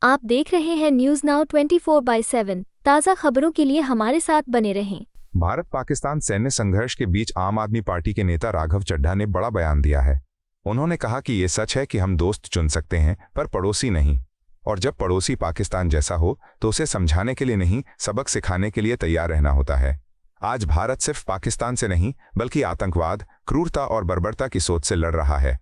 आप देख रहे हैं न्यूज नाउ 24/7। ताज़ा खबरों के लिए हमारे साथ बने रहें। भारत पाकिस्तान सैन्य संघर्ष के बीच आम आदमी पार्टी के नेता राघव चड्ढा ने बड़ा बयान दिया है। उन्होंने कहा कि ये सच है कि हम दोस्त चुन सकते हैं पर पड़ोसी नहीं, और जब पड़ोसी पाकिस्तान जैसा हो तो उसे समझाने के लिए नहीं, सबक सिखाने के लिए तैयार रहना होता है। आज भारत सिर्फ पाकिस्तान से नहीं बल्कि आतंकवाद, क्रूरता और बर्बरता की सोच से लड़ रहा है।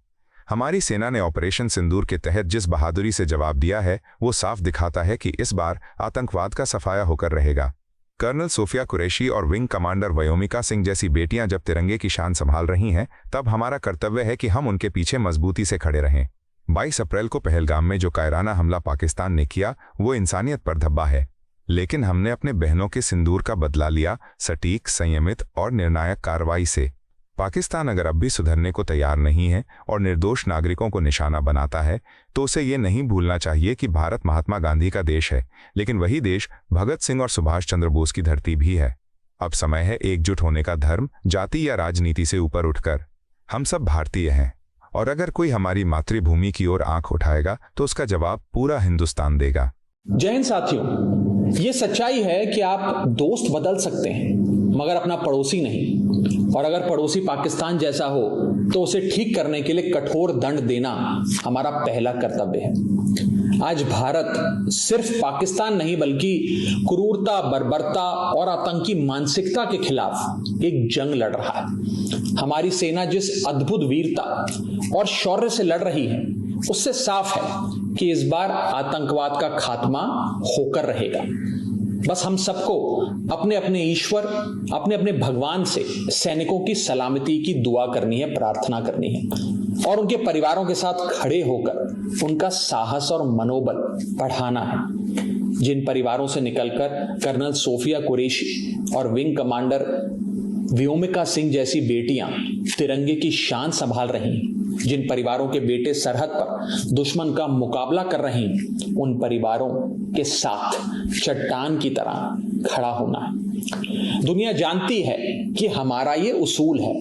हमारी सेना ने ऑपरेशन सिंदूर के तहत जिस बहादुरी से जवाब दिया है वो साफ दिखाता है कि इस बार आतंकवाद का सफाया होकर रहेगा। कर्नल सोफिया कुरैशी और विंग कमांडर व्योमिका सिंह जैसी बेटियां जब तिरंगे की शान संभाल रही हैं, तब हमारा कर्तव्य है कि हम उनके पीछे मजबूती से खड़े रहें। 22 अप्रैल को पहलगाम में जो कायराना हमला पाकिस्तान ने किया वो इंसानियत पर धब्बा है, लेकिन हमने अपने बहनों के सिंदूर का बदला लिया, सटीक, संयमित और निर्णायक कार्रवाई से। पाकिस्तान अगर अब भी सुधरने को तैयार नहीं है और निर्दोष नागरिकों को निशाना बनाता है तो उसे ये नहीं भूलना चाहिए कि भारत महात्मा गांधी का देश है, लेकिन वही देश भगत सिंह और सुभाष चंद्र बोस की धरती भी है। अब समय है एकजुट होने का, धर्म, जाति या राजनीति से ऊपर उठकर। हम सब भारतीय हैं और अगर कोई हमारी मातृभूमि की ओर आंख उठाएगा तो उसका जवाब पूरा हिंदुस्तान देगा। जय हिंद साथियों, ये सच्चाई है कि आप दोस्त बदल सकते हैं मगर अपना पड़ोसी नहीं, और अगर पड़ोसी पाकिस्तान जैसा हो तो उसे ठीक करने के लिए कठोर दंड देना हमारा पहला कर्तव्य है। आज भारत सिर्फ पाकिस्तान नहीं बल्कि क्रूरता, बर्बरता और आतंकी मानसिकता के खिलाफ एक जंग लड़ रहा है। हमारी सेना जिस अद्भुत वीरता और शौर्य से लड़ रही है उससे साफ है कि इस बार आतंकवाद का खात्मा होकर रहेगा। बस हम सबको अपने अपने ईश्वर, अपने अपने भगवान से सैनिकों की सलामती की दुआ करनी है, प्रार्थना करनी है और उनके परिवारों के साथ खड़े होकर उनका साहस और मनोबल बढ़ाना है। जिन परिवारों से निकलकर कर्नल सोफिया कुरैशी और विंग कमांडर व्योमिका सिंह जैसी बेटियां तिरंगे की शान संभाल रही हैं, जिन परिवारों के बेटे सरहद पर दुश्मन का मुकाबला कर रहे हैं, उन परिवारों के साथ चट्टान की तरह खड़ा होना है। दुनिया जानती है कि हमारा ये उसूल है,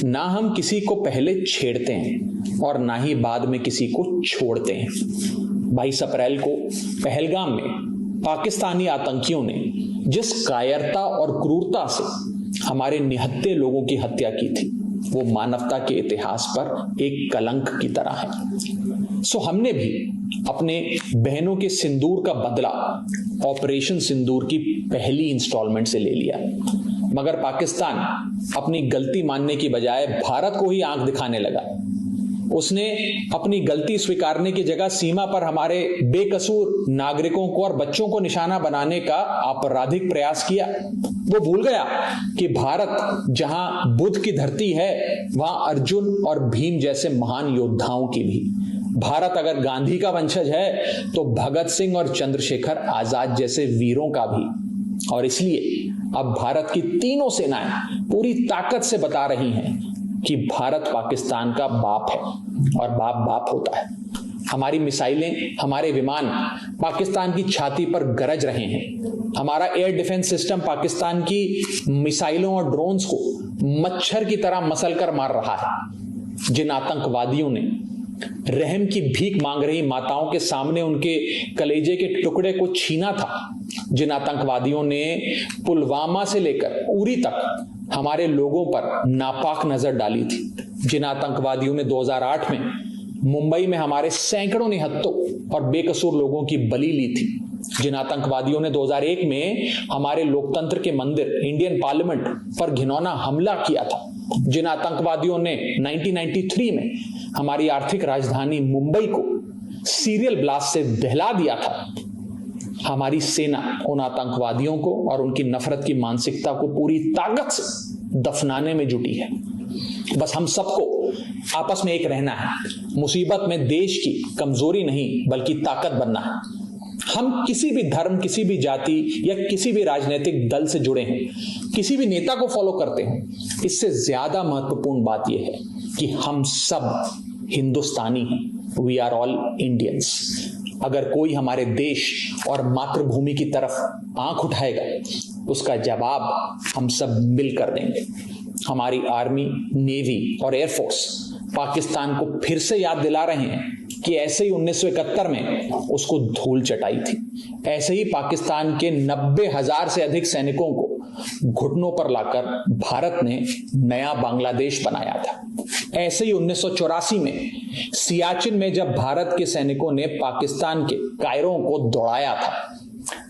ना हम किसी को पहले छेड़ते हैं और ना ही बाद में किसी को छोड़ते हैं। 22 अप्रैल को पहलगाम में पाकिस्तानी आतंकियों ने जिस कायरता और क्रूरता से हमारे निहत्थे लोगों की हत्या की थी वो मानवता के इतिहास पर एक कलंक की तरह है। सो हमने भी अपने बहनों के सिंदूर का बदला ऑपरेशन सिंदूर की पहली इंस्टॉलमेंट से ले लिया, मगर पाकिस्तान अपनी गलती मानने की बजाय भारत को ही आंख दिखाने लगा। उसने अपनी गलती स्वीकारने की जगह सीमा पर हमारे बेकसूर नागरिकों को और बच्चों को निशाना बनाने का आपराधिक प्रयास किया। वो भूल गया कि भारत जहां बुद्ध की धरती है वहां अर्जुन और भीम जैसे महान योद्धाओं की भी। भारत अगर गांधी का वंशज है तो भगत सिंह और चंद्रशेखर आजाद जैसे वीरों का भी। और इसलिए अब भारत की तीनों सेनाएं पूरी ताकत से बता रही हैं कि भारत पाकिस्तान का बाप है और बाप बाप होता है। हमारी मिसाइलें, हमारे विमान पाकिस्तान की छाती पर गरज रहे हैं। हमारा एयर डिफेंस सिस्टम पाकिस्तान की मिसाइलों और ड्रोन्स को मच्छर की तरह मसल कर मार रहा है। जिन आतंकवादियों ने रहम की भीख मांग रही माताओं के सामने उनके कलेजे के टुकड़े को छीना था, जिन आतंकवादियों ने पुलवामा से लेकर उरी तक हमारे लोगों पर नापाक नजर डाली थी, जिन आतंकवादियों ने 2008 में मुंबई में हमारे सैकड़ों निहत्थों और बेकसूर लोगों की बलि ली थी, जिन आतंकवादियों ने 2001 में हमारे लोकतंत्र के मंदिर इंडियन पार्लियामेंट पर घिनौना हमला किया था, जिन आतंकवादियों ने 1993 में हमारी आर्थिक राजधानी मुंबई को सीरियल ब्लास्ट से दहला दिया था। हमारी सेना उन आतंकवादियों को और उनकी नफरत की मानसिकता को पूरी ताकत से दफनाने में जुटी है। बस हम सबको आपस में एक रहना है। मुसीबत में देश की कमजोरी नहीं बल्कि ताकत बनना है। हम किसी भी धर्म, किसी भी जाति या किसी भी राजनीतिक दल से जुड़े हैं, किसी भी नेता को फॉलो करते हैं, इससे ज्यादा महत्वपूर्ण बात यह है कि हम सब हिंदुस्तानी हैं। We are all Indians. अगर कोई हमारे देश और मातृभूमि की तरफ आंख उठाएगा उसका जवाब हम सब मिलकर देंगे। हमारी आर्मी, नेवी और एयरफोर्स पाकिस्तान को फिर से याद दिला रहे हैं कि ऐसे ही 1971 में उसको धूल चटाई थी। ऐसे ही पाकिस्तान के 90,000 से अधिक सैनिकों को घुटनों पर लाकर भारत ने नया बांग्लादेश बनाया था। ऐसे ही 1984 में सियाचिन में जब भारत के सैनिकों ने पाकिस्तान के कायरों को दौड़ाया था।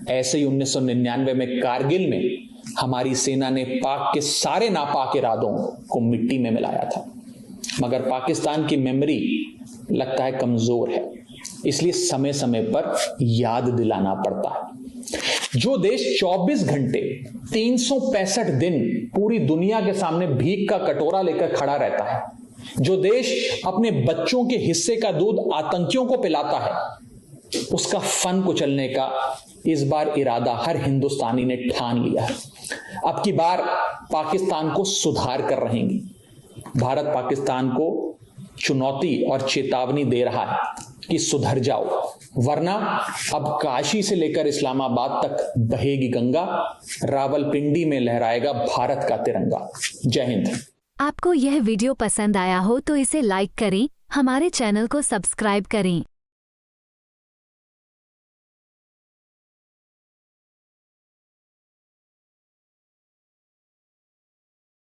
ऐसे ही 1999 में कारगिल में हमारी सेना ने पाक के सारे नापाक इरादों को मिट्टी में मिलाया था। मगर पाकिस्तान की मेमोरी लगता है कमजोर है, इसलिए समय समय पर याद दिलाना पड़ता है। जो देश 24 घंटे 365 दिन पूरी दुनिया के सामने भीख का कटोरा लेकर खड़ा रहता है, जो देश अपने बच्चों के हिस्से का दूध आतंकियों को पिलाता है, उसका फन कुचलने का इस बार इरादा हर हिंदुस्तानी ने ठान लिया है। अब की बार पाकिस्तान को सुधार कर रहेंगी। भारत पाकिस्तान को चुनौती और चेतावनी दे रहा है कि सुधर जाओ, वरना अब काशी से लेकर इस्लामाबाद तक बहेगी गंगा, रावलपिंडी में लहराएगा भारत का तिरंगा। जय हिंद। आपको यह वीडियो पसंद आया हो तो इसे लाइक करें, हमारे चैनल को सब्सक्राइब करें।